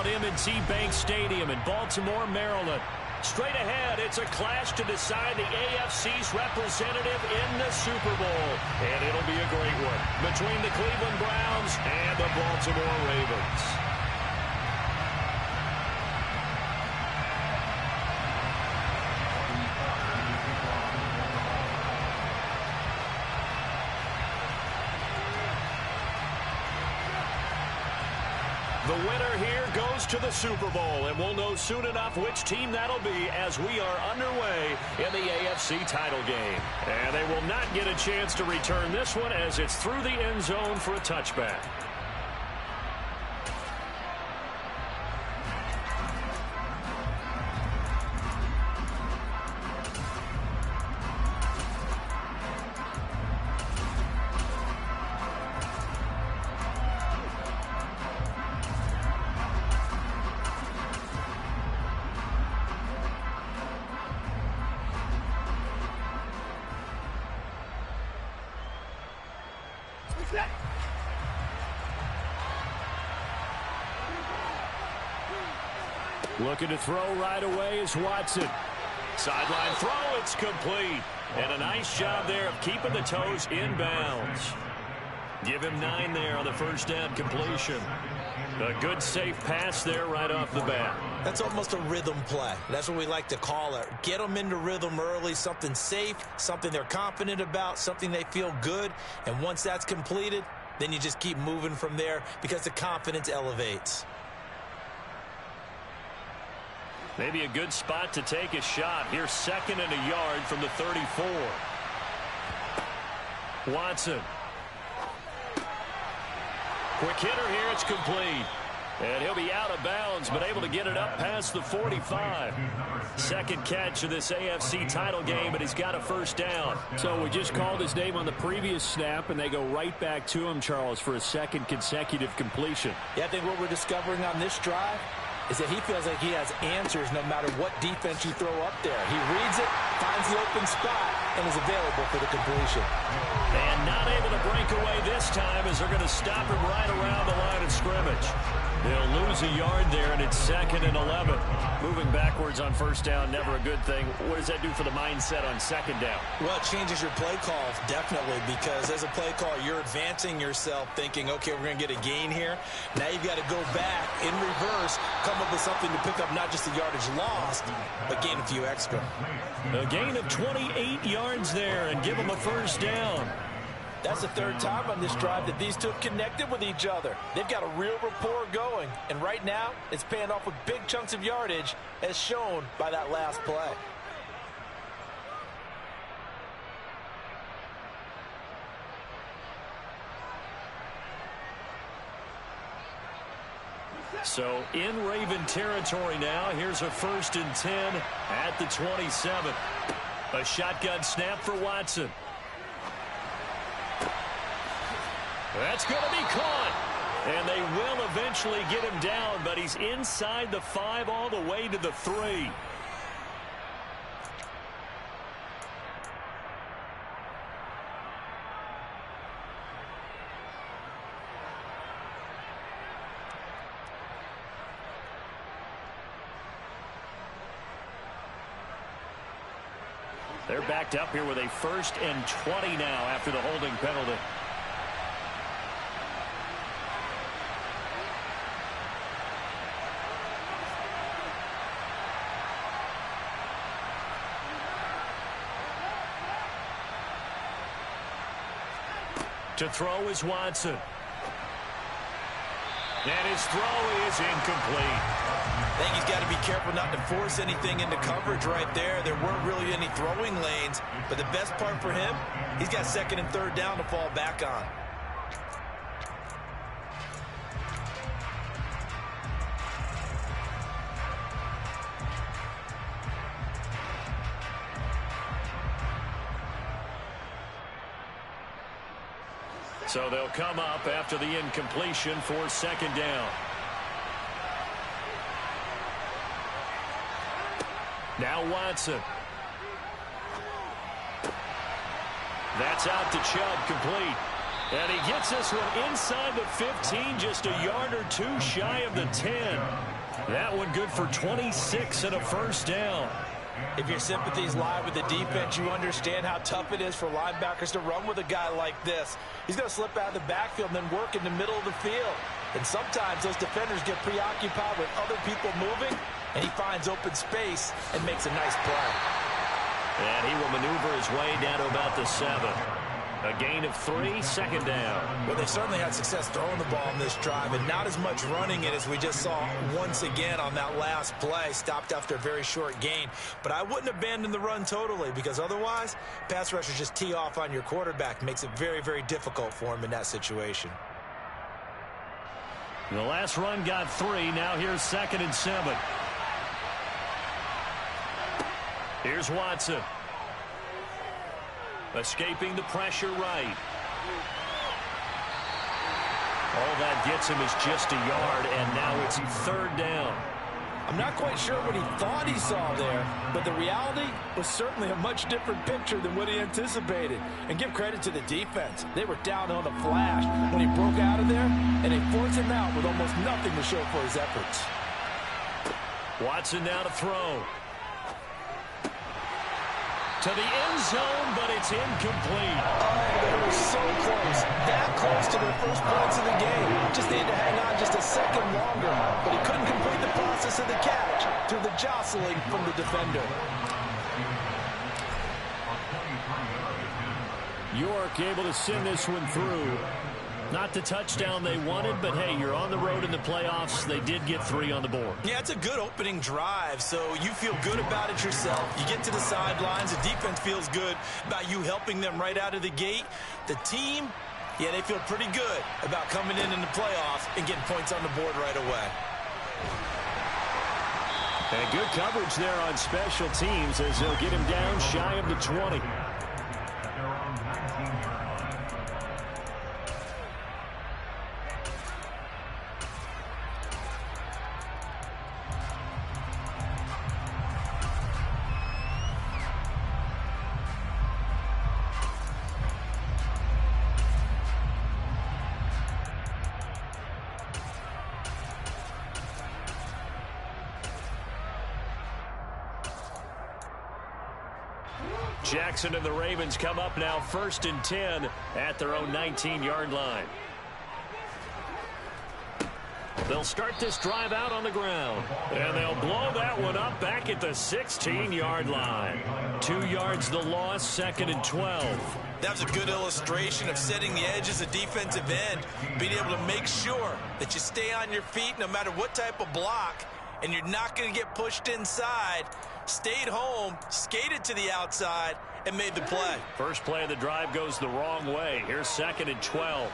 M&T Bank Stadium in Baltimore, Maryland. Straight ahead, it's a clash to decide the AFC's representative in the Super Bowl. And it'll be a great one between the Cleveland Browns and the Baltimore Ravens. The winner here goes to the Super Bowl, and we'll know soon enough which team that'll be as we are underway in the AFC title game. And they will not get a chance to return this one as it's through the end zone for a touchback. Looking to throw right away is Watson. Sideline throw, it's complete. And a nice job there of keeping the toes in bounds. Give him 9 there on the first down completion. A good safe pass there right off the bat. That's almost a rhythm play. That's what we like to call it. Get them into rhythm early, something safe, something they're confident about, something they feel good. And once that's completed, then you just keep moving from there because the confidence elevates. Maybe a good spot to take a shot. Here's 2nd and a yard from the 34. Watson. Quick hitter here. It's complete. And he'll be out of bounds, but able to get it up past the 45. Second catch of this AFC title game, but he's got a first down. So we just called his name on the previous snap, and they go right back to him, Charles, for a second consecutive completion. Yeah, I think what we're discovering on this drive is that he feels like he has answers no matter what defense you throw up there. He reads it, finds the open spot, and is available for the completion. And not able to break away this time as they're going to stop him right around the line of scrimmage. They'll lose a yard there, and it's 2nd and 11. Moving backwards on first down, never a good thing. What does that do for the mindset on second down? Well, it changes your play call, definitely, because as a play call, you're advancing yourself thinking, okay, we're going to get a gain here. Now you've got to go back in reverse, come up with something to pick up not just the yardage lost, but gain a few extra. A gain of 28 yards there and give them a first down. That's the 3rd time on this drive that these two have connected with each other. They've got a real rapport going, and right now it's paying off with big chunks of yardage as shown by that last play. So in Raven territory now, here's a 1st and 10 at the 27. A shotgun snap for Watson. That's going to be caught. And they will eventually get him down, but he's inside the 5 all the way to the 3. They're backed up here with a 1st and 20 now after the holding penalty. To throw is Watson. And his throw is incomplete. I think he's got to be careful not to force anything into coverage right there. There weren't really any throwing lanes, but the best part for him, he's got 2nd and 3rd down to fall back on. So they'll come up after the incompletion for 2nd down. Now Watson. That's out to Chubb, complete. And he gets this one inside the 15, just a yard or 2 shy of the 10. That one good for 26 and a first down. If your sympathies lie with the defense, you understand how tough it is for linebackers to run with a guy like this. He's going to slip out of the backfield and then work in the middle of the field. And sometimes those defenders get preoccupied with other people moving, and he finds open space and makes a nice play. And he will maneuver his way down to about the 7. A gain of 3, second down. Well, they certainly had success throwing the ball in this drive, and not as much running it as we just saw once again on that last play. Stopped after a very short gain. But I wouldn't abandon the run totally, because otherwise, pass rushers just tee off on your quarterback. Makes it very, very difficult for him in that situation. The last run got 3. Now here's 2nd and 7. Here's Watson. Escaping the pressure right. All that gets him is just a yard, and now it's 3rd down. I'm not quite sure what he thought he saw there, but the reality was certainly a much different picture than what he anticipated. And give credit to the defense. They were down on a flash when he broke out of there, and they forced him out with almost nothing to show for his efforts. Watson now to throw. To the end zone, but it's incomplete. Oh, they were so close. That close to their first points of the game. Just needed to hang on just a second longer. But he couldn't complete the process of the catch through the jostling from the defender. York able to send this one through. Not the touchdown they wanted, but hey, you're on the road in the playoffs. They did get 3 on the board. Yeah, it's a good opening drive, so you feel good about it yourself. You get to the sidelines. The defense feels good about you helping them right out of the gate. The team, yeah, they feel pretty good about coming in the playoffs and getting points on the board right away. And good coverage there on special teams as they'll get him down shy of the 20. Jackson and the Ravens come up now 1st and 10 at their own 19-yard line. They'll start this drive out on the ground. And they'll blow that one up back at the 16-yard line. 2 yards the loss, 2nd and 12. That was a good illustration of setting the edge as a defensive end, being able to make sure that you stay on your feet no matter what type of block, and you're not going to get pushed inside. Stayed home, skated to the outside, and made the play. First play of the drive goes the wrong way. Here's 2nd and 12.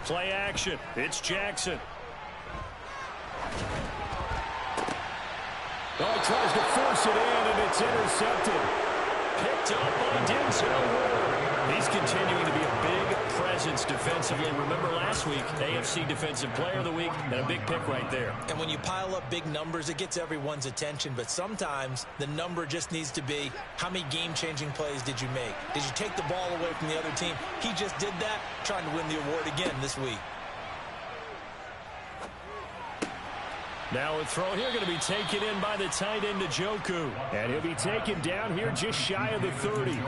Play action. It's Jackson. Oh, he tries to force it in, and it's intercepted. Picked up on Denzel Ward. He's continuing to be a big presence defensively. Remember last week, AFC Defensive Player of the Week, and a big pick right there. And when you pile up big numbers, it gets everyone's attention. But sometimes the number just needs to be, how many game-changing plays did you make? Did you take the ball away from the other team? He just did that, trying to win the award again this week. Now a throw here going to be taken in by the tight end, Njoku. And he'll be taken down here just shy of the 30.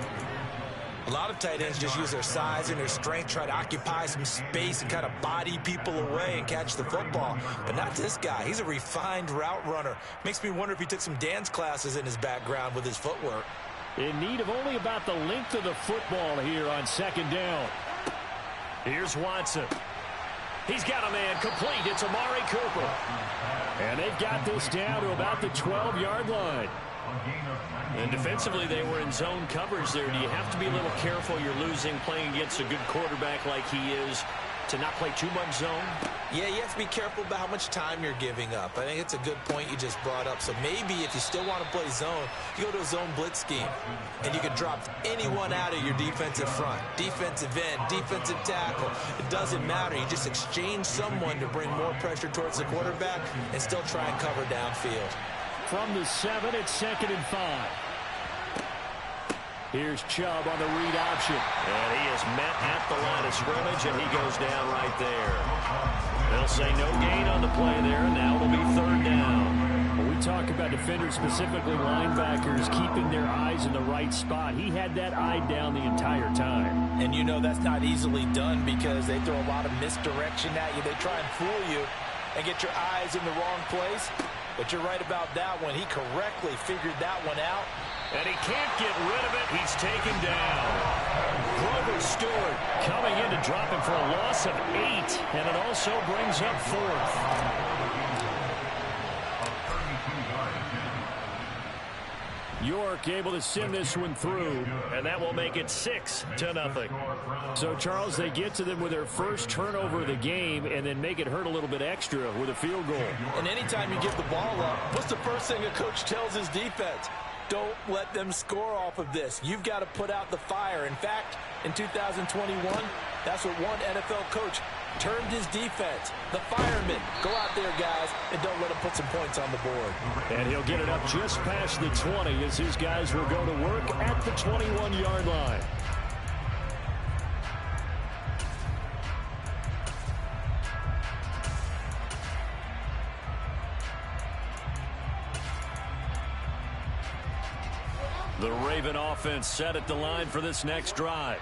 A lot of tight ends just use their size and their strength, try to occupy some space and kind of body people away and catch the football. But not this guy. He's a refined route runner. Makes me wonder if he took some dance classes in his background with his footwork. In need of only about the length of the football here on 2nd down. Here's Watson. He's got a man complete. It's Amari Cooper. And they've got this down to about the 12-yard line. And defensively, they were in zone coverage there. Do you have to be a little careful? You're losing, playing against a good quarterback like he is, to not play too much zone? Yeah, you have to be careful about how much time you're giving up. I think it's a good point you just brought up. So maybe if you still want to play zone, you go to a zone blitz scheme, and you can drop anyone out of your defensive front, defensive end, defensive tackle. It doesn't matter. You just exchange someone to bring more pressure towards the quarterback and still try and cover downfield. From the 7, it's 2nd and 5. Here's Chubb on the read option. And he is met at the line of scrimmage, and he goes down right there. They'll say no gain on the play there, and now it'll be third down. When we talk about defenders, specifically linebackers, keeping their eyes in the right spot. He had that eye down the entire time. And you know that's not easily done because they throw a lot of misdirection at you. They try and fool you and get your eyes in the wrong place. But you're right about that one. He correctly figured that one out. And he can't get rid of it. He's taken down. Grover Stewart coming in to drop him for a loss of 8. And it also brings up 4th. York able to send this one through. And that will make it 6-0. So, Charles, they get to them with their first turnover of the game and then make it hurt a little bit extra with a field goal. And anytime you give the ball up, what's the first thing a coach tells his defense? Don't let them score off of this. You've got to put out the fire. In fact, in 2021, that's what one NFL coach termed his defense. The firemen. Go out there, guys, and don't let them put some points on the board. And he'll get it up just past the 20 as his guys will go to work at the 21-yard line. The Raven offense set at the line for this next drive.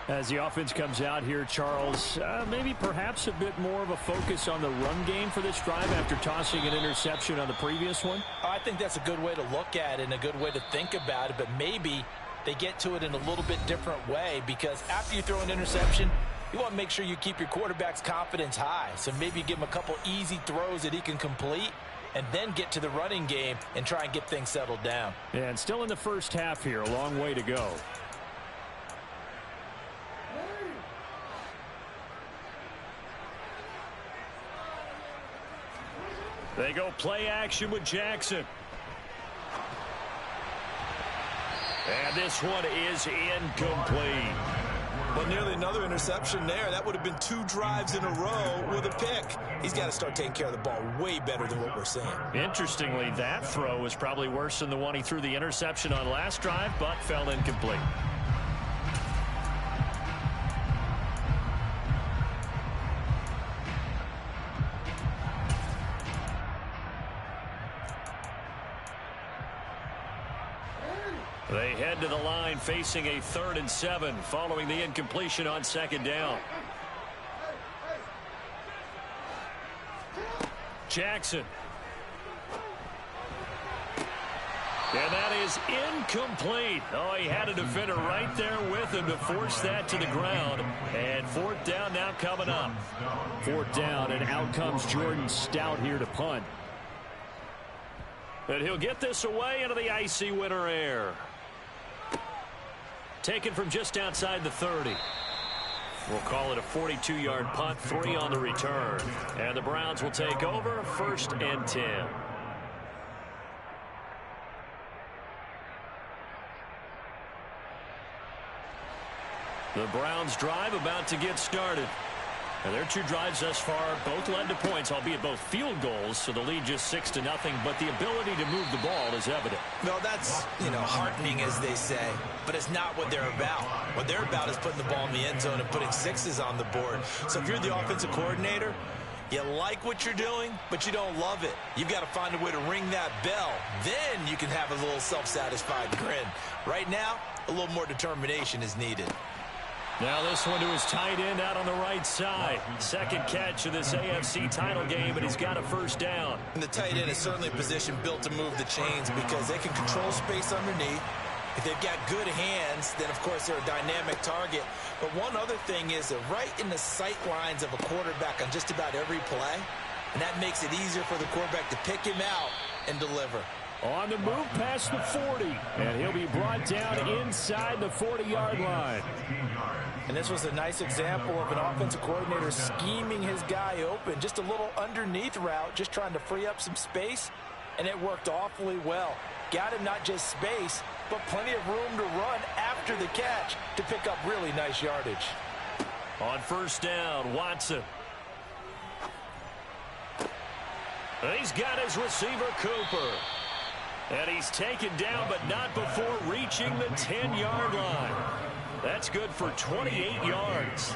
As the offense comes out here, Charles, maybe perhaps a bit more of a focus on the run game for this drive after tossing an interception on the previous one? I think that's a good way to look at it and a good way to think about it, but maybe they get to it in a little bit different way because after you throw an interception, you want to make sure you keep your quarterback's confidence high. So maybe you give him a couple easy throws that he can complete and then get to the running game and try and get things settled down. And still in the first half here, a long way to go. They go play action with Jackson. And this one is incomplete. But nearly another interception there. That would have been 2 drives in a row with a pick. He's got to start taking care of the ball way better than what we're seeing. Interestingly, that throw was probably worse than the one he threw the interception on last drive, but fell incomplete. They head to the line facing a 3rd and 7 following the incompletion on 2nd down. Jackson. And that is incomplete. Oh, he had a defender right there with him to force that to the ground. And 4th down now coming up. 4th down, and out comes Jordan Stout here to punt. And he'll get this away into the icy winter air. Taken from just outside the 30. We'll call it a 42-yard punt, 3 on the return. And the Browns will take over, 1st and 10. The Browns drive about to get started. And their 2 drives thus far both led to points, albeit both field goals, so the lead just 6-0, but the ability to move the ball is evident. Well, that's, heartening, as they say, but it's not what they're about. What they're about is putting the ball in the end zone and putting 6s on the board. So if you're the offensive coordinator, you like what you're doing, but you don't love it. You've got to find a way to ring that bell. Then you can have a little self-satisfied grin. Right now, a little more determination is needed. Now this one to his tight end out on the right side. 2nd catch of this AFC title game, and he's got a 1st down. And the tight end is certainly a position built to move the chains because they can control space underneath. If they've got good hands, then, of course, they're a dynamic target. But one other thing is they're right in the sight lines of a quarterback on just about every play, and that makes it easier for the quarterback to pick him out and deliver. On the move past the 40, and he'll be brought down inside the 40-yard line. And this was a nice example of an offensive coordinator scheming his guy open. Just a little underneath route, just trying to free up some space, and it worked awfully well. Got him not just space, but plenty of room to run after the catch to pick up really nice yardage. On 1st down, Watson. He's got his receiver, Cooper. And he's taken down, but not before reaching the 10-yard line. That's good for 28 yards.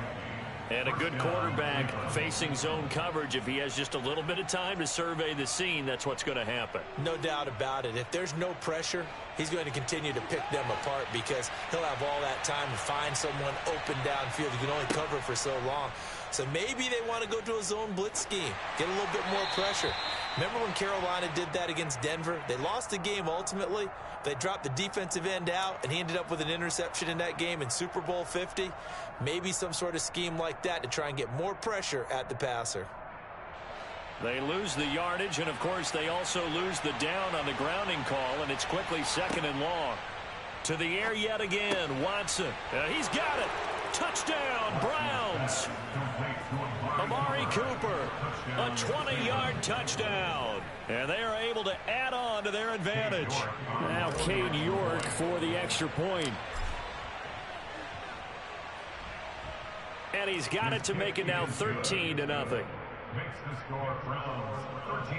And a good quarterback facing zone coverage. If he has just a little bit of time to survey the scene, that's what's going to happen. No doubt about it. If there's no pressure, he's going to continue to pick them apart because he'll have all that time to find someone open downfield. You can only cover for so long. So maybe they want to go to a zone blitz scheme, get a little bit more pressure. Remember when Carolina did that against Denver? They lost the game ultimately. They dropped the defensive end out, and he ended up with an interception in that game in Super Bowl 50. Maybe some sort of scheme like that to try and get more pressure at the passer. They lose the yardage, and, of course, they also lose the down on the grounding call, and it's quickly 2nd and long. To the air yet again, Watson. He's got it. Touchdown, Browns. Amari Cooper, a 20-yard touchdown. And they are able to add on to their advantage. Now Cade York for the extra point. And he's got it to make it now 13-0. Makes the score Browns 13,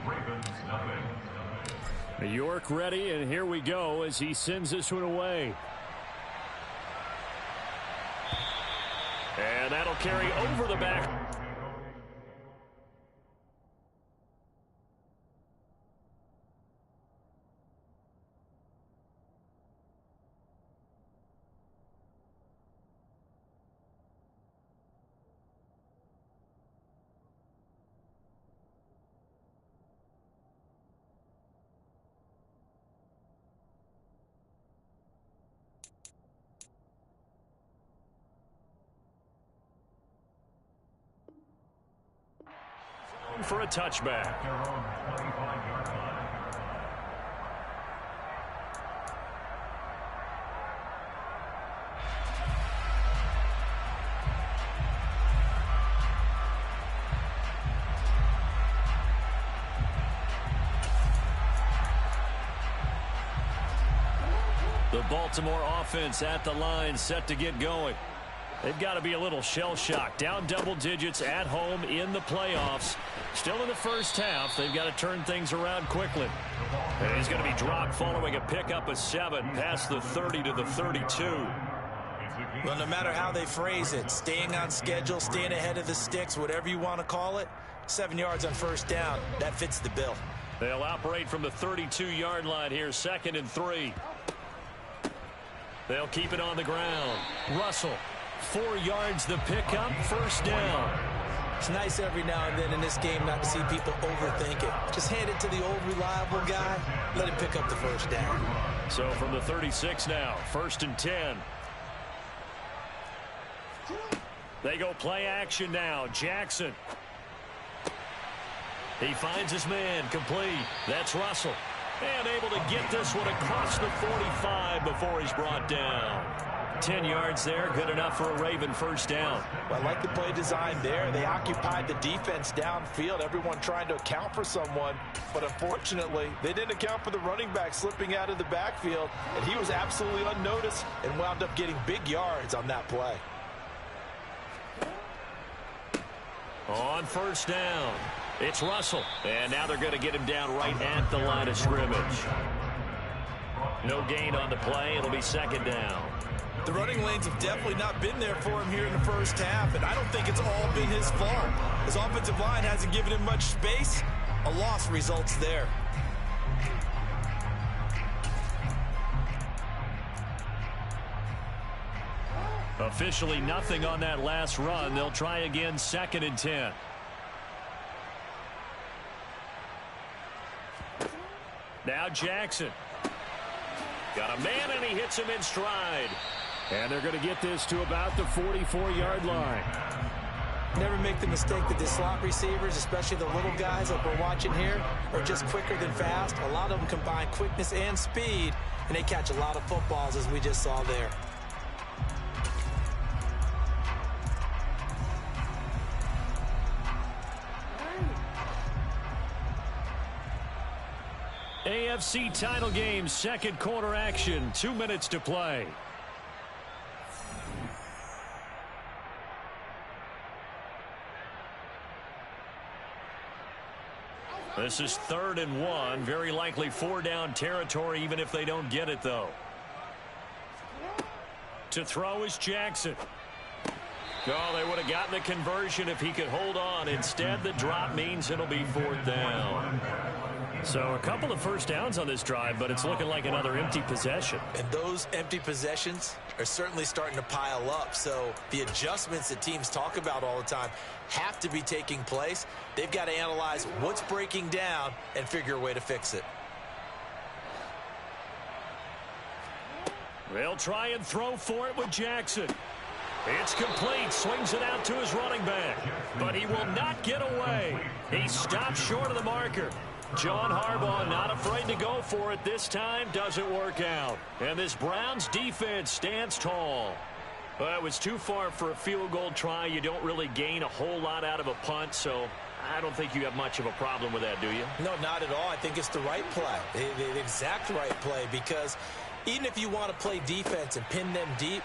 Ravens nothing. York ready, and here we go as he sends this one away. And that'll carry over the back. For a touchback. The Baltimore offense at the line, set to get going. They've got to be a little shell-shocked. Down double digits at home in the playoffs. Still in the first half. They've got to turn things around quickly. And he's going to be dropped following a pickup of 7 past the 30 to the 32. Well, no matter how they phrase it, staying on schedule, staying ahead of the sticks, whatever you want to call it, 7 yards on first down, that fits the bill. They'll operate from the 32-yard line here, 2nd and 3. They'll keep it on the ground. Russell. 4 yards the pickup, first down. It's nice every now and then in this game not to see people overthink it. Just hand it to the old reliable guy, let him pick up the first down. So from the 36 now, 1st and 10. They go play action now. Jackson. He finds his man, complete. That's Russell. And able to get this one across the 45 before he's brought down. 10 yards there, good enough for a Raven first down. Well, I like the play design there. They occupied the defense downfield, everyone trying to account for someone. But unfortunately, they didn't account for the running back slipping out of the backfield. And he was absolutely unnoticed and wound up getting big yards on that play. On first down, it's Russell. And now they're going to get him down right at the line of scrimmage. No gain on the play. It'll be 2nd down. The running lanes have definitely not been there for him here in the first half, and I don't think it's all been his fault. His offensive line hasn't given him much space. A loss results there. Officially nothing on that last run. They'll try again, 2nd and 10. Now Jackson. Got a man, and he hits him in stride. And they're going to get this to about the 44-yard line. Never make the mistake that the slot receivers, especially the little guys like we're watching here, are just quicker than fast. A lot of them combine quickness and speed, and they catch a lot of footballs, as we just saw there. AFC title game, 2nd quarter action, 2 minutes to play. This is 3rd and 1. Very likely 4-down territory, even if they don't get it, though. To throw is Jackson. Oh, they would have gotten the conversion if he could hold on. Instead, the drop means it'll be 4th down. So a couple of first downs on this drive, but it's looking like another empty possession. And those empty possessions are certainly starting to pile up. So the adjustments that teams talk about all the time have to be taking place. They've got to analyze what's breaking down and figure a way to fix it. They'll try and throw for it with Jackson. It's complete. Swings it out to his running back. But he will not get away. He stopped short of the marker. John Harbaugh not afraid to go for it this time. Doesn't work out. And this Browns defense stands tall. Well, it was too far for a field goal try. You don't really gain a whole lot out of a punt, so I don't think you have much of a problem with that, do you? No, not at all. I think it's the right play, the exact right play, because even if you want to play defense and pin them deep,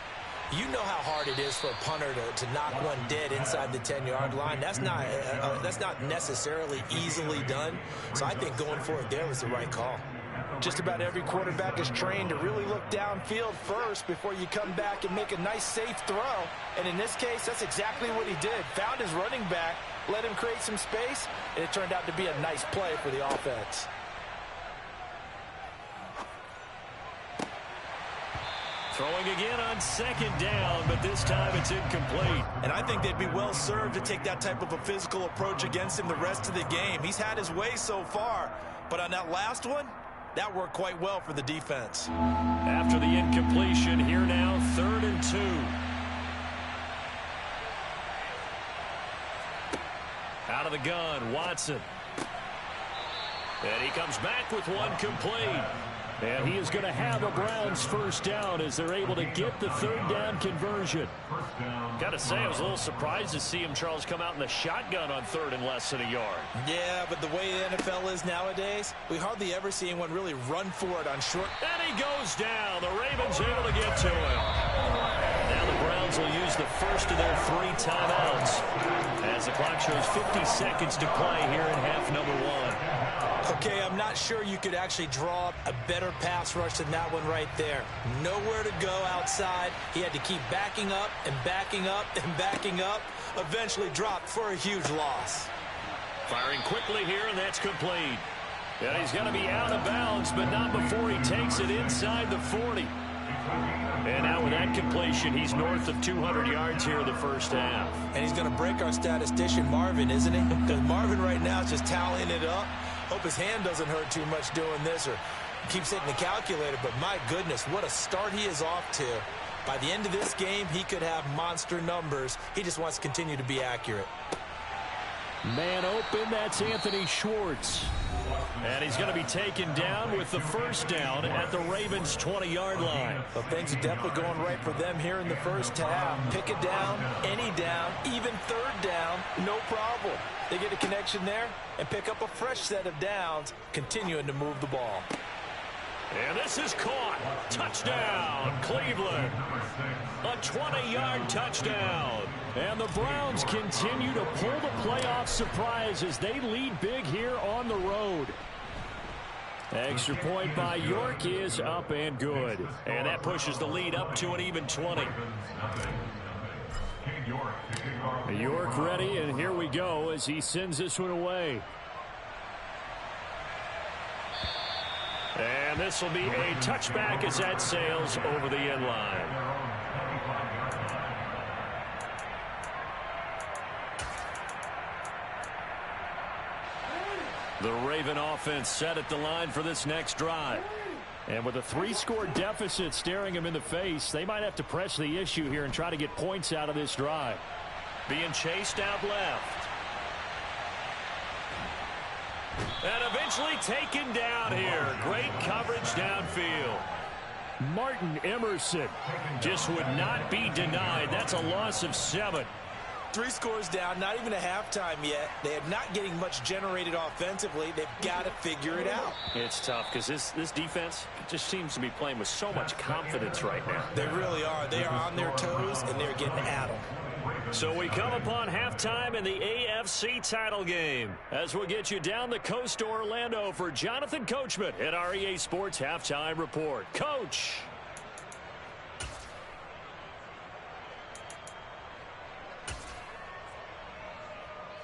you know how hard it is for a punter to knock one dead inside the 10-yard line. That's not necessarily easily done. So I think going for it there was the right call. Just about every quarterback is trained to really look downfield first before you come back and make a nice, safe throw. And in this case, that's exactly what he did. Found his running back, let him create some space, and it turned out to be a nice play for the offense. Throwing again on 2nd down, but this time it's incomplete. And I think they'd be well served to take that type of a physical approach against him the rest of the game. He's had his way so far, but on that last one, that worked quite well for the defense. After the incompletion, here now, 3rd and 2. Out of the gun, Watson. And he comes back with one complete. And he is going to have a Browns first down as they're able to get the 3rd down conversion. Got to say, I was a little surprised to see him, Charles, come out in the shotgun on 3rd and less than a yard. Yeah, but the way the NFL is nowadays, we hardly ever see anyone really run for it on short. And he goes down. The Ravens able to get to him. Now the Browns will use the first of their 3 timeouts as the clock shows 50 seconds to play here in half number 1. Okay, I'm not sure you could actually draw up a better pass rush than that one right there. Nowhere to go outside. He had to keep backing up and backing up and backing up. Eventually dropped for a huge loss. Firing quickly here, and that's complete. And he's going to be out of bounds, but not before he takes it inside the 40. And now with that completion, he's north of 200 yards here in the first half. And he's going to break our statistician, Marvin, isn't he? Because Marvin right now is just tallying it up. Hope his hand doesn't hurt too much doing this or keeps hitting the calculator. But my goodness, what a start he is off to. By the end of this game, he could have monster numbers. He just wants to continue to be accurate. Man open, that's Anthony Schwartz. And he's going to be taken down with the first down at the Ravens' 20-yard line. Well, things are definitely going right for them here in the first half. Pick it down, any down, even 3rd down, no problem. They get a connection there and pick up a fresh set of downs, continuing to move the ball. And this is caught. Touchdown, Cleveland. A 20-yard touchdown. And the Browns continue to pull the playoff surprise as they lead big here on the road. Extra point by York is up and good. And that pushes the lead up to an even 20. York ready, and here we go as he sends this one away. And this will be a touchback as that sails over the end line. The Raven offense set at the line for this next drive. And with a 3-score deficit staring him in the face, they might have to press the issue here and try to get points out of this drive. Being chased out left. And eventually taken down here. Great coverage downfield. Martin Emerson just would not be denied. That's a loss of 7. 3 scores down, not even a halftime yet. They are not getting much generated offensively. They've got to figure it out. It's tough because this defense just seems to be playing with so much confidence right now. They really are. They are on their toes, and they're getting at them. So we come upon halftime in the AFC title game as we'll get you down the coast to Orlando for Jonathan Coachman at our EA Sports Halftime Report. Coach.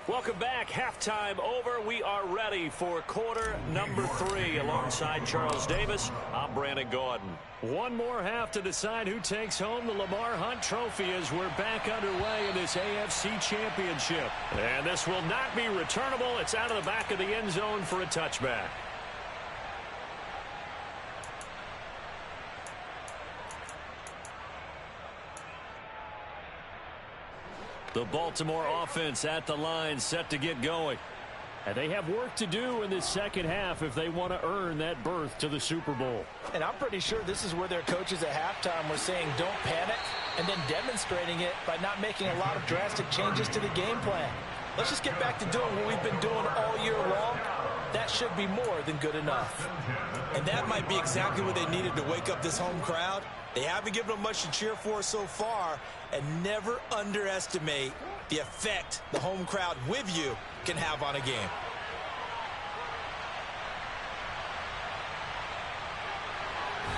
Welcome back. Halftime over. We are ready for quarter number 3 alongside Charles Davis. I'm Brandon Gordon. One more half to decide who takes home the Lamar Hunt Trophy as we're back underway in this AFC Championship. And this will not be returnable. It's out of the back of the end zone for a touchback. The Baltimore offense at the line set to get going. And they have work to do in this second half if they want to earn that berth to the Super Bowl. And I'm pretty sure this is where their coaches at halftime were saying don't panic, and then demonstrating it by not making a lot of drastic changes to the game plan. Let's just get back to doing what we've been doing all year long. That should be more than good enough. And that might be exactly what they needed to wake up this home crowd. They haven't given them much to cheer for so far, and never underestimate the effect the home crowd with you can have on a game.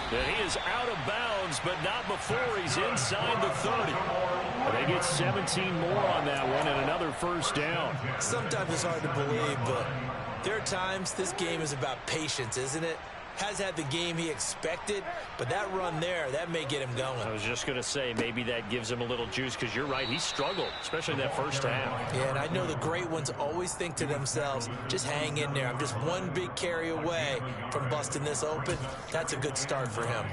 And he is out of bounds, but not before he's inside the 30. They get 17 more on that one and another first down. Sometimes it's hard to believe, but there are times this game is about patience, isn't it? Has had the game he expected, but that run there, that may get him going. I was just going to say, maybe that gives him a little juice, because you're right, he struggled, especially in that first half. Yeah, and I know the great ones always think to themselves, just hang in there. I'm just one big carry away from busting this open. That's a good start for him.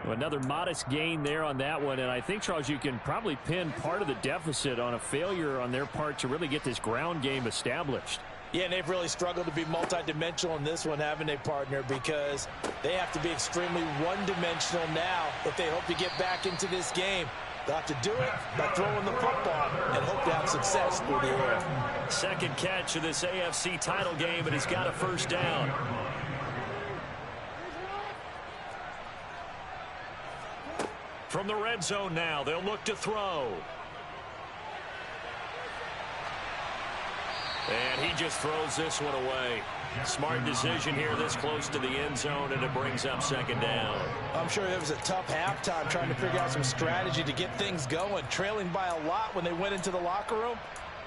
Well, another modest gain there on that one, and I think, Charles, you can probably pin part of the deficit on a failure on their part to really get this ground game established. Yeah, and they've really struggled to be multidimensional in this one, haven't they, partner? Because they have to be extremely one-dimensional now if they hope to get back into this game. They'll have to do it by throwing the football and hope to have success through the air. Second catch of this AFC title game, and he's got a first down. From the red zone now, they'll look to throw. And he just throws this one away. Smart decision here this close to the end zone, and it brings up second down. I'm sure it was a tough halftime trying to figure out some strategy to get things going. Trailing by a lot when they went into the locker room.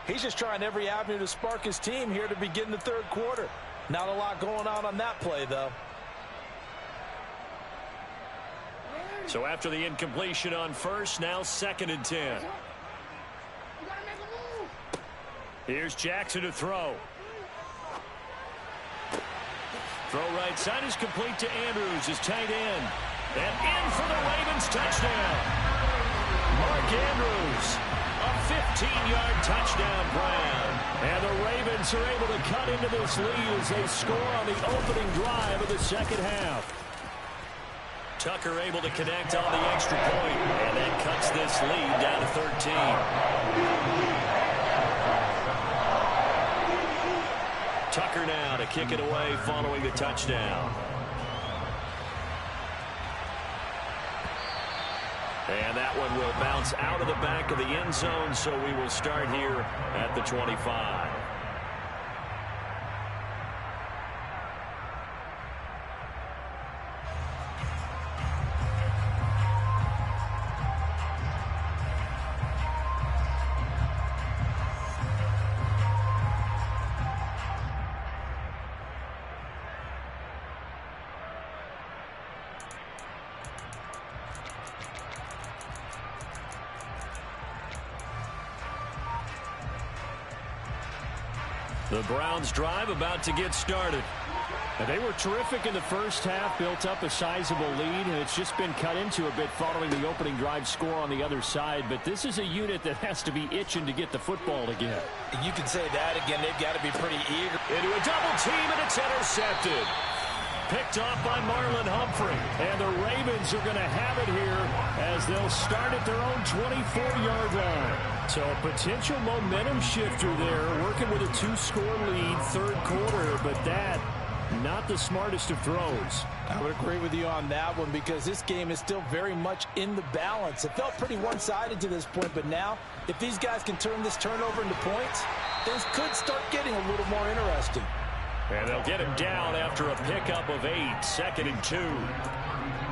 He's just trying every avenue to spark his team here to begin the third quarter. Not a lot going on that play, though. So after the incompletion on first, now 2nd and 10. Here's Jackson to throw. Throw right side is complete to Andrews, his tight end. And in for the Ravens touchdown. Mark Andrews, a 15-yard touchdown grab. And the Ravens are able to cut into this lead as they score on the opening drive of the second half. Tucker able to connect on the extra point, and that cuts this lead down to 13. Tucker now to kick it away following the touchdown. And that one will bounce out of the back of the end zone, so we will start here at the 25. The Browns drive about to get started. And they were terrific in the first half, built up a sizable lead, and it's just been cut into a bit following the opening drive score on the other side. But this is a unit that has to be itching to get the football again. You can say that again. They've got to be pretty eager. Into a double team, and it's intercepted. picked off by Marlon Humphrey. And the Ravens are going to have it here as they'll start at their own 24-yard line. So a potential momentum shifter there, working with a 2-score lead, third quarter, but that not the smartest of throws. I would agree with you on that one because this game is still very much in the balance. It felt pretty one-sided to this point, but now if these guys can turn this turnover into points, things could start getting a little more interesting. And they'll get him down after a pickup of 8, 2nd and 2.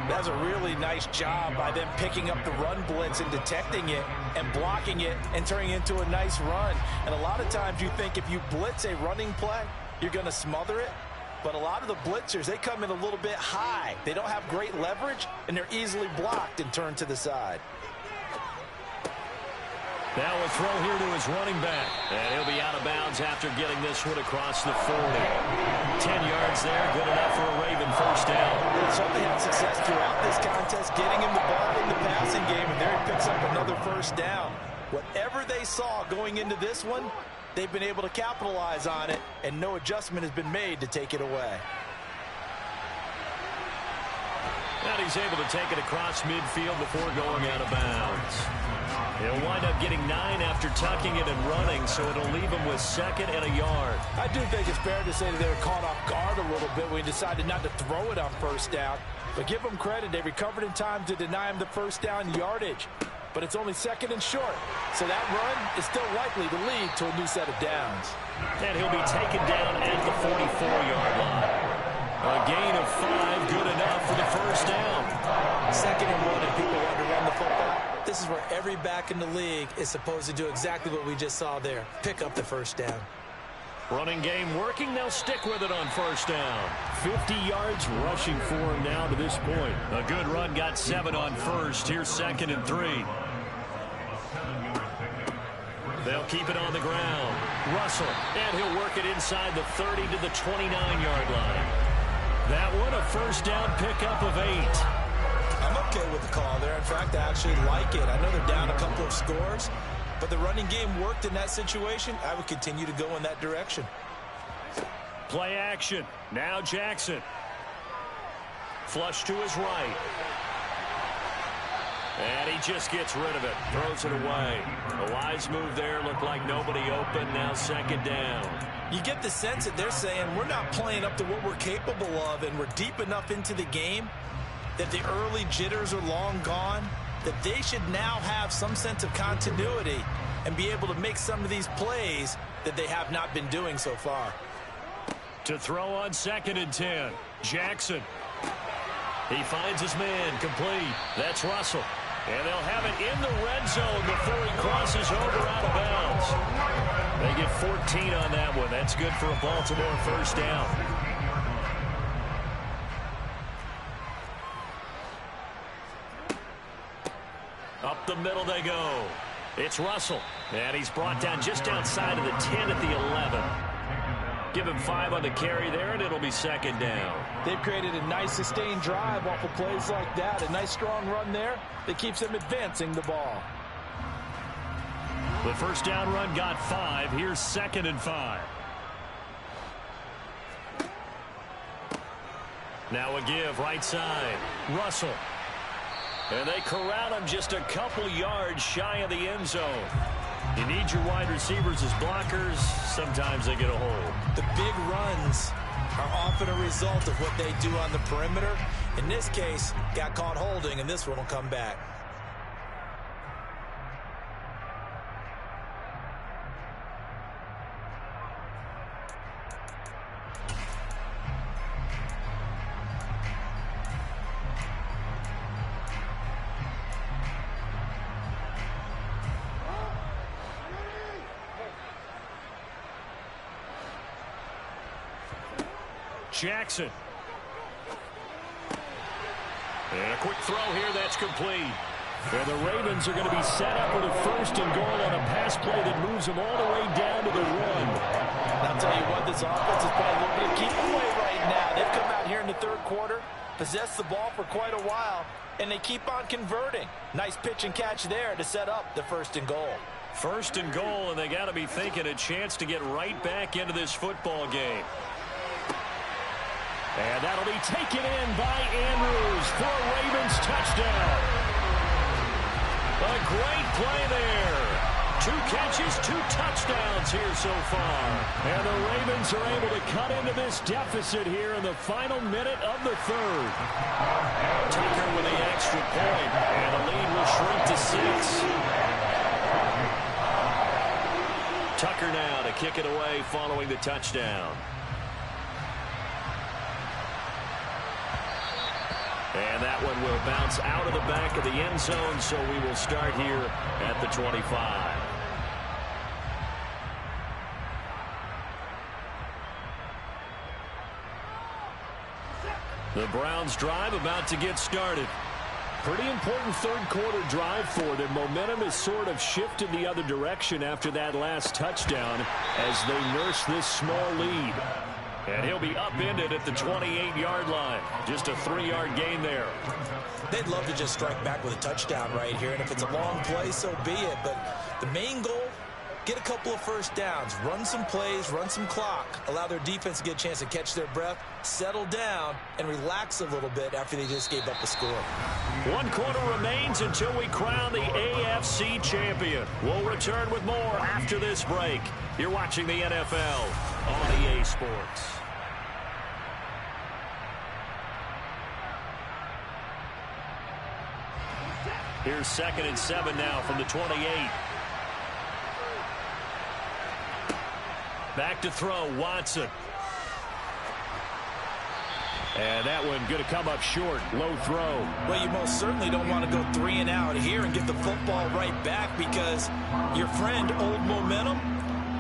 That's a really nice job by them picking up the run blitz and detecting it and blocking it and turning it into a nice run. And a lot of times you think if you blitz a running play, you're going to smother it. But a lot of the blitzers, they come in a little bit high. They don't have great leverage, and they're easily blocked and turned to the side. Now a throw here to his running back. And he'll be out of bounds after getting this one across the 40. 10 yards there, good enough for a Raven first down. They certainly had success throughout this contest, getting him the ball in the passing game, and there he picks up another first down. Whatever they saw going into this one, they've been able to capitalize on it, and no adjustment has been made to take it away. And he's able to take it across midfield before going out of bounds. He'll wind up getting 9 after tucking it and running, so it'll leave him with 2nd and a yard. I do think it's fair to say that they were caught off guard a little bit when he decided not to throw it on first down. But give them credit, they recovered in time to deny him the first down yardage. But it's only 2nd and short, so that run is still likely to lead to a new set of downs. And he'll be taken down at the 44-yard line. A gain of 5, good enough for the first down. 2nd and 1, and people want to run the football. This is where every back in the league is supposed to do exactly what we just saw there. Pick up the first down. Running game working. They'll stick with it on first down. 50 yards rushing for him now to this point. A good run got 7 on first. Here's 2nd and 3. They'll keep it on the ground. Russell, and he'll work it inside the 30 to the 29-yard line. That one a first down pickup of 8. I'm okay with the call there. In fact, I actually like it. I know they're down a couple of scores, but the running game worked in that situation. I would continue to go in that direction. Play action. Now Jackson. Flush to his right. And he just gets rid of it. Throws it away. A wise move there. Looked like nobody open. Now 2nd down. You get the sense that they're saying we're not playing up to what we're capable of, and we're deep enough into the game that the early jitters are long gone, that they should now have some sense of continuity and be able to make some of these plays that they have not been doing so far. To throw on 2nd and 10. Jackson. He finds his man complete. That's Russell. And they'll have it in the red zone before he crosses over out of bounds. They get 14 on that one. That's good for a Baltimore first down. Up the middle they go. It's Russell. And he's brought down just outside of the 10 at the 11. Give him 5 on the carry there, and it'll be 2nd down. They've created a nice sustained drive off of plays like that. A nice strong run there that keeps them advancing the ball. The first down run got 5. Here's 2nd and 5. Now a give right side. Russell. And they corral him just a couple yards shy of the end zone. You need your wide receivers as blockers. Sometimes they get a hold. The big runs are often a result of what they do on the perimeter. In this case, got caught holding, and this one will come back. Jackson. And a quick throw here that's complete. And the Ravens are going to be set up with a 1st and goal on a pass play that moves them all the way down to the 1. And I'll tell you what, this offense is playing a little bit of keep away right now. They've come out here in the 3rd quarter, possessed the ball for quite a while, and they keep on converting. Nice pitch and catch there to set up the 1st and goal. 1st and goal, and they got to be thinking a chance to get right back into this football game. And that'll be taken in by Andrews for a Ravens touchdown. A great play there. 2 catches, 2 touchdowns here so far. And the Ravens are able to cut into this deficit here in the final minute of the third. Tucker with the extra point, and the lead will shrink to 6. Tucker now to kick it away following the touchdown. And that one will bounce out of the back of the end zone, so we will start here at the 25. The Browns drive about to get started. Pretty important third quarter drive for them. Momentum has sort of shifted the other direction after that last touchdown as they nurse this small lead. And he'll be upended at the 28-yard line. Just a 3-yard gain there. They'd love to just strike back with a touchdown right here, and if it's a long play, so be it. But the main goal, get a couple of first downs, run some plays, run some clock, allow their defense to get a chance to catch their breath, settle down, and relax a little bit after they just gave up a score. 1 quarter remains until we crown the AFC champion. We'll return with more after this break. You're watching the NFL on EA Sports. Here's 2nd and 7 now from the 28. Back to throw, Watson. And that one going to come up short. Low throw. Well, you most certainly don't want to go 3 and out here and get the football right back because your friend, Old Momentum,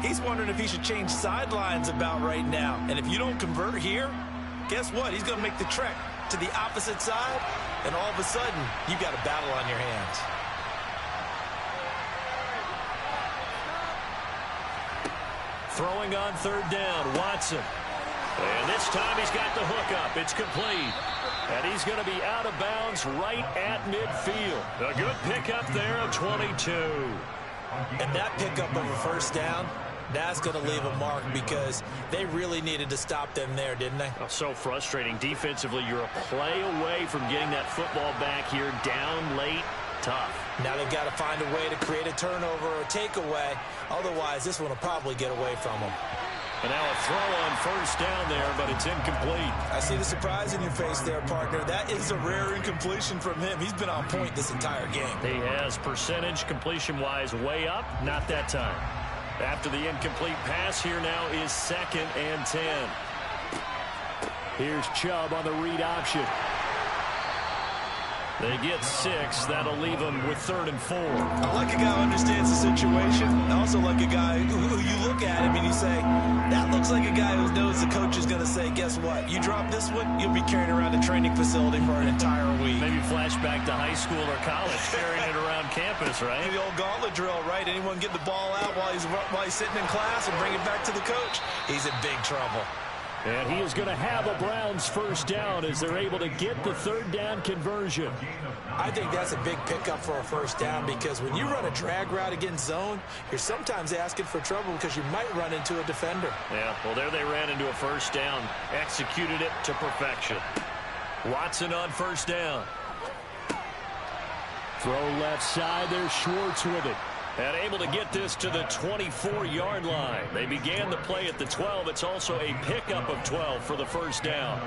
he's wondering if he should change sidelines about right now. And if you don't convert here, guess what? He's going to make the trek to the opposite side, and all of a sudden, you got a battle on your hands. Throwing on 3rd down, Watson. And this time he's got the hook up. It's complete. And he's going to be out of bounds right at midfield. A good pickup there of 22. And that pickup of a first down, that's going to leave a mark because they really needed to stop them there, didn't they? Oh, so frustrating. Defensively, you're a play away from getting that football back here down late. Tough. Now they've got to find a way to create a turnover or a takeaway. Otherwise, this one will probably get away from them. And now a throw on 1st down there, but it's incomplete. I see the surprise in your face there, partner. That is a rare incompletion from him. He's been on point this entire game. He has percentage completion-wise way up. Not that time. After the incomplete pass, here now is 2nd and 10. Here's Chubb on the read option. They get 6. That'll leave them with 3rd and 4. I like a guy who understands the situation. I also like a guy who you look at him and you say, that looks like a guy who knows the coach is going to say, guess what? You drop this one, you'll be carrying around a training facility for an entire week. Maybe flashback to high school or college, carrying it around campus, right? The old gauntlet drill, right? Anyone get the ball out while he's sitting in class and bring it back to the coach? He's in big trouble. And he is going to have a Browns 1st down as they're able to get the 3rd down conversion. I think that's a big pickup for a 1st down because when you run a drag route against zone, you're sometimes asking for trouble because you might run into a defender. Yeah, well, there they ran into a 1st down, executed it to perfection. Watson on 1st down. Throw left side, there's Schwartz with it. And able to get this to the 24-yard line. They began the play at the 12. It's also a pickup of 12 for the 1st down.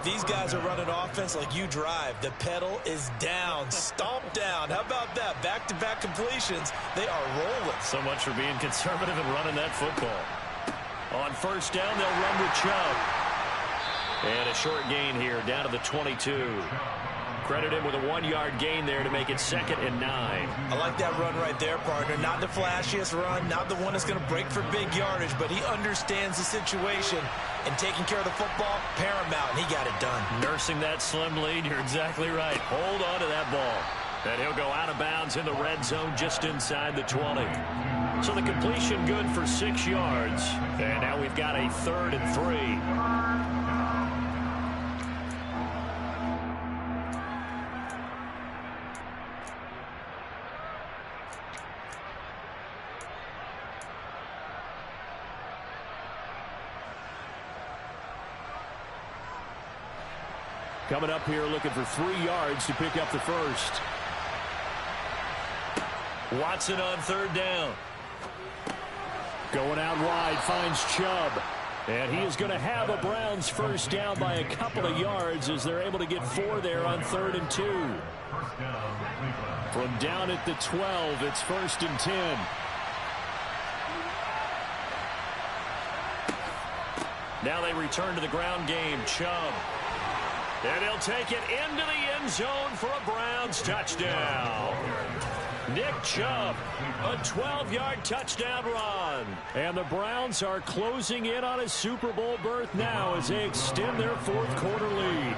These guys are running offense like you drive. The pedal is down, stomp down. How about that? Back-to-back completions. They are rolling. So much for being conservative and running that football. On 1st down, they'll run with Chubb. And a short gain here down to the 22. Credit him with a 1-yard gain there to make it 2nd and 9. I like that run right there, partner. Not the flashiest run, not the one that's going to break for big yardage, but he understands the situation, and taking care of the football, paramount, and he got it done. Nursing that slim lead, you're exactly right. Hold on to that ball. And he'll go out of bounds in the red zone just inside the 20. So the completion good for 6 yards. And now we've got a 3rd and 3. Coming up here looking for 3 yards to pick up the first. Watson on 3rd down. Going out wide, finds Chubb. And he is going to have a Browns first down by a couple of yards as they're able to get 4 there on 3rd and 2. From down at the 12, it's 1st and 10. Now they return to the ground game. Chubb. And he'll take it into the end zone for a Browns touchdown. Nick Chubb, a 12-yard touchdown run. And the Browns are closing in on a Super Bowl berth now as they extend their 4th quarter lead.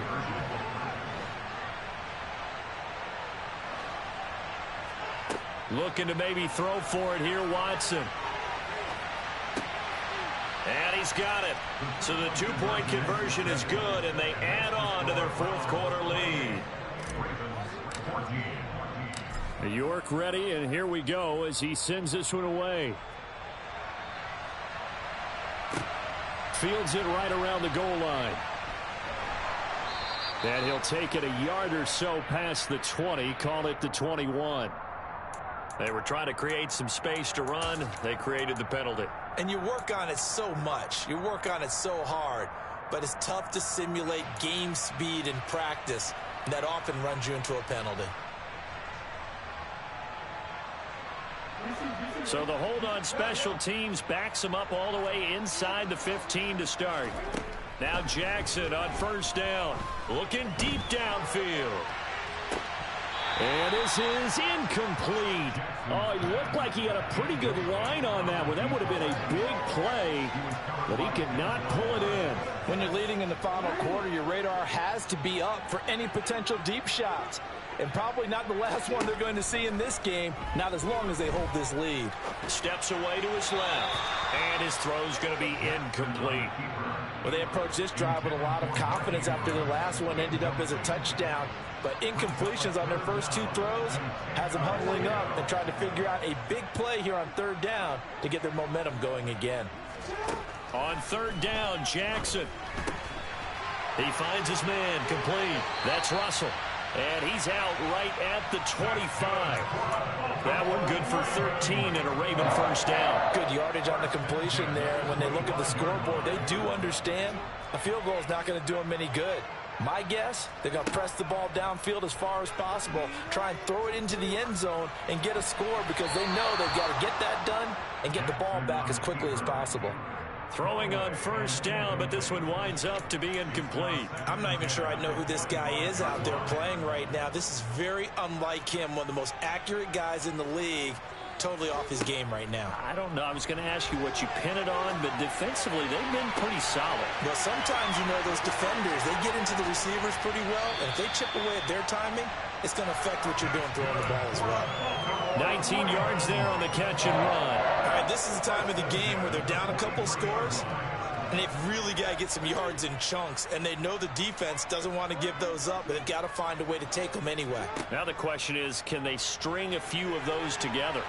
Looking to maybe throw for it here, Watson. And he's got it. So the 2-point conversion is good, and they add on to their 4th quarter lead. York ready, and here we go as he sends this one away. Fields it right around the goal line. And he'll take it a yard or so past the 20, call it the 21. They were trying to create some space to run. They created the penalty. And you work on it so much. You work on it so hard. But it's tough to simulate game speed in practice. And that often runs you into a penalty. So the hold on special teams backs him up all the way inside the 15 to start. Now Jackson on 1st down. Looking deep downfield. And this is incomplete. Oh, he looked like he had a pretty good line on that one. That would have been a big play, but he could not pull it in. When you're leading in the final quarter, your radar has to be up for any potential deep shots. And probably not the last one they're going to see in this game, not as long as they hold this lead. Steps away to his left, and his throw's going to be incomplete. Well, they approached this drive with a lot of confidence after the last one ended up as a touchdown. But incompletions on their first 2 throws has them huddling up and trying to figure out a big play here on 3rd down to get their momentum going again. On 3rd down, Jackson. He finds his man complete. That's Russell. And he's out right at the 25. That one good for 13 and a Raven first down. Good yardage on the completion there. When they look at the scoreboard, they do understand a field goal is not going to do them any good. My guess, they're going to press the ball downfield as far as possible, try and throw it into the end zone and get a score because they know they've got to get that done and get the ball back as quickly as possible. Throwing on 1st down, but this one winds up to be incomplete. I'm not even sure I know who this guy is out there playing right now. This is very unlike him, one of the most accurate guys in the league. Totally off his game right now. I don't know. I was going to ask you what you pin it on, but defensively, they've been pretty solid. Well, sometimes, you know, those defenders, they get into the receivers pretty well, and if they chip away at their timing, it's going to affect what you're doing throwing the ball as well. 19 yards there on the catch and run. All right, this is the time of the game where they're down a couple scores, and they've really got to get some yards in chunks, and they know the defense doesn't want to give those up, but they've got to find a way to take them anyway. Now the question is, can they string a few of those together?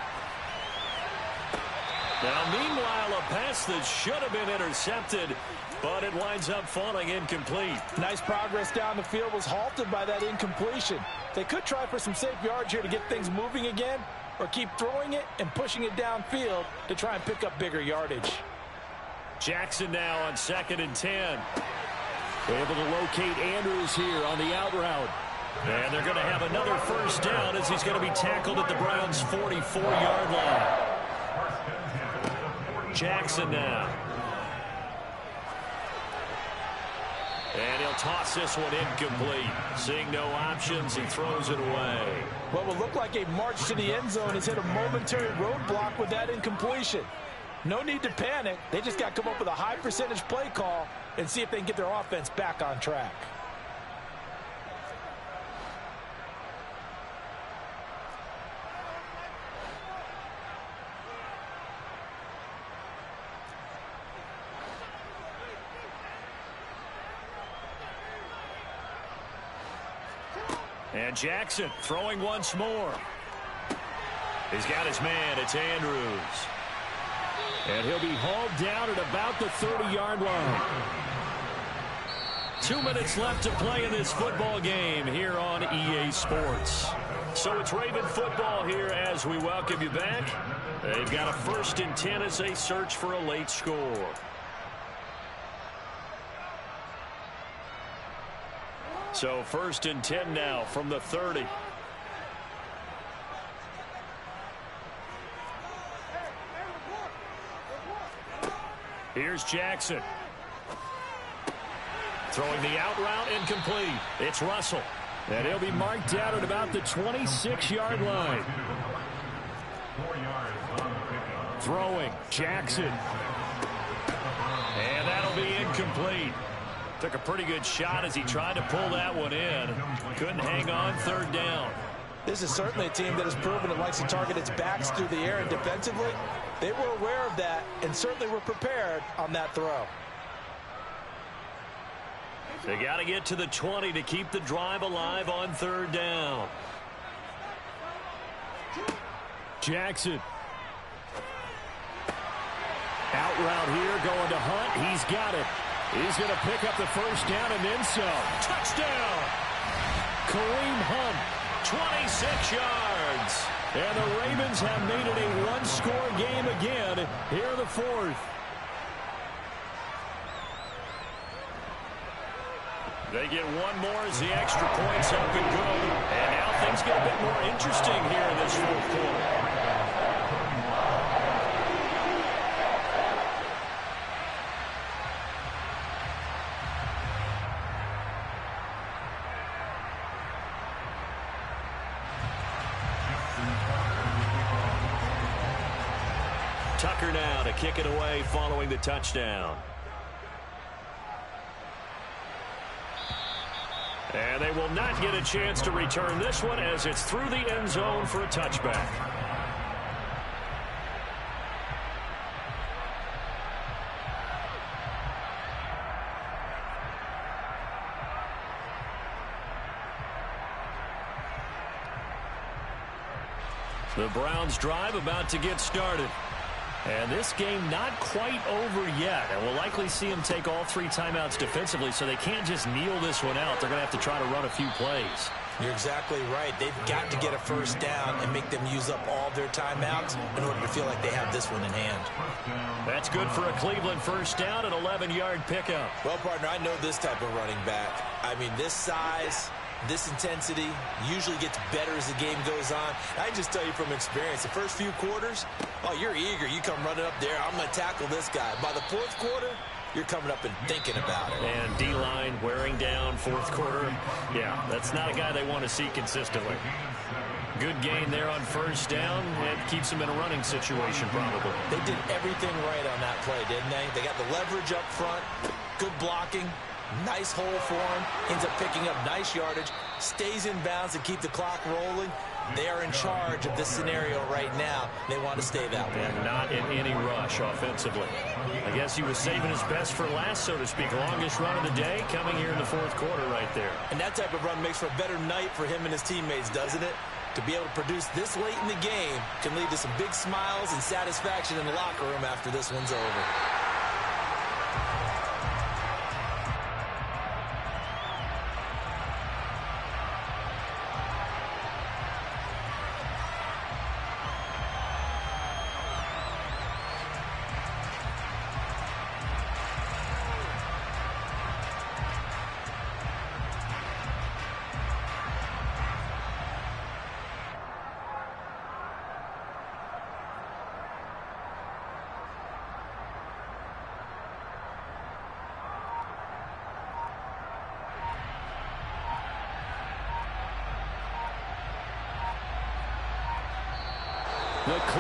Now, meanwhile, a pass that should have been intercepted, but it winds up falling incomplete. Nice progress down the field was halted by that incompletion. They could try for some safe yards here to get things moving again, or keep throwing it and pushing it downfield to try and pick up bigger yardage. Jackson now on 2nd and 10. Able to locate Andrews here on the out route. And they're going to have another first down as he's going to be tackled at the Browns' 44-yard line. Jackson now. And he'll toss this one incomplete. Seeing no options, he throws it away. What will look like a march to the end zone has hit a momentary roadblock with that incompletion. No need to panic. They just got to come up with a high percentage play call and see if they can get their offense back on track. And Jackson throwing once more. He's got his man. It's Andrews. And he'll be hauled down at about the 30-yard line. 2 minutes left to play in this football game here on EA Sports. So it's Raven football here as we welcome you back. They've got a 1st and 10 as they search for a late score. So 1st and 10 now from the 30. Here's Jackson. Throwing the out route incomplete. It's Russell. And he'll be marked out at about the 26-yard line. Throwing, Jackson. And that'll be incomplete. Took a pretty good shot as he tried to pull that one in. Couldn't hang on 3rd down. This is certainly a team that has proven it likes to target its backs through the air, and defensively, they were aware of that and certainly were prepared on that throw. They got to get to the 20 to keep the drive alive on 3rd down. Jackson. Out route here, going to Hunt. He's got it. He's going to pick up the 1st down and then some. Touchdown! Kareem Hunt. 26 yards. And the Ravens have made it a one-score game again here in the 4th. They get one more as the extra point's up and good. And now things get a bit more interesting here in this 4th quarter. Tucker now to kick it away following the touchdown. And they will not get a chance to return this one as it's through the end zone for a touchback. The Browns drive about to get started. And this game not quite over yet. And we'll likely see them take all 3 timeouts defensively, so they can't just kneel this one out. They're going to have to try to run a few plays. You're exactly right. They've got to get a 1st down and make them use up all their timeouts in order to feel like they have this one in hand. That's good for a Cleveland 1st down, an 11-yard pickup. Well, partner, I know this type of running back. I mean, this size, this intensity usually gets better as the game goes on. I can just tell you from experience, the first few quarters, oh, you're eager. You come running up there. I'm going to tackle this guy. By the 4th quarter, you're coming up and thinking about it. And D-line wearing down 4th quarter. Yeah, that's not a guy they want to see consistently. Good gain there on 1st down. It keeps them in a running situation probably. They did everything right on that play, didn't they? They got the leverage up front, good blocking, nice hole for him, ends up picking up nice yardage, stays in bounds to keep the clock rolling. They are in charge of this scenario right now. They want to stay that way. And not in any rush offensively. I guess he was saving his best for last, so to speak. Longest run of the day coming here in the 4th quarter right there. And that type of run makes for a better night for him and his teammates, doesn't it? To be able to produce this late in the game can lead to some big smiles and satisfaction in the locker room after this one's over. The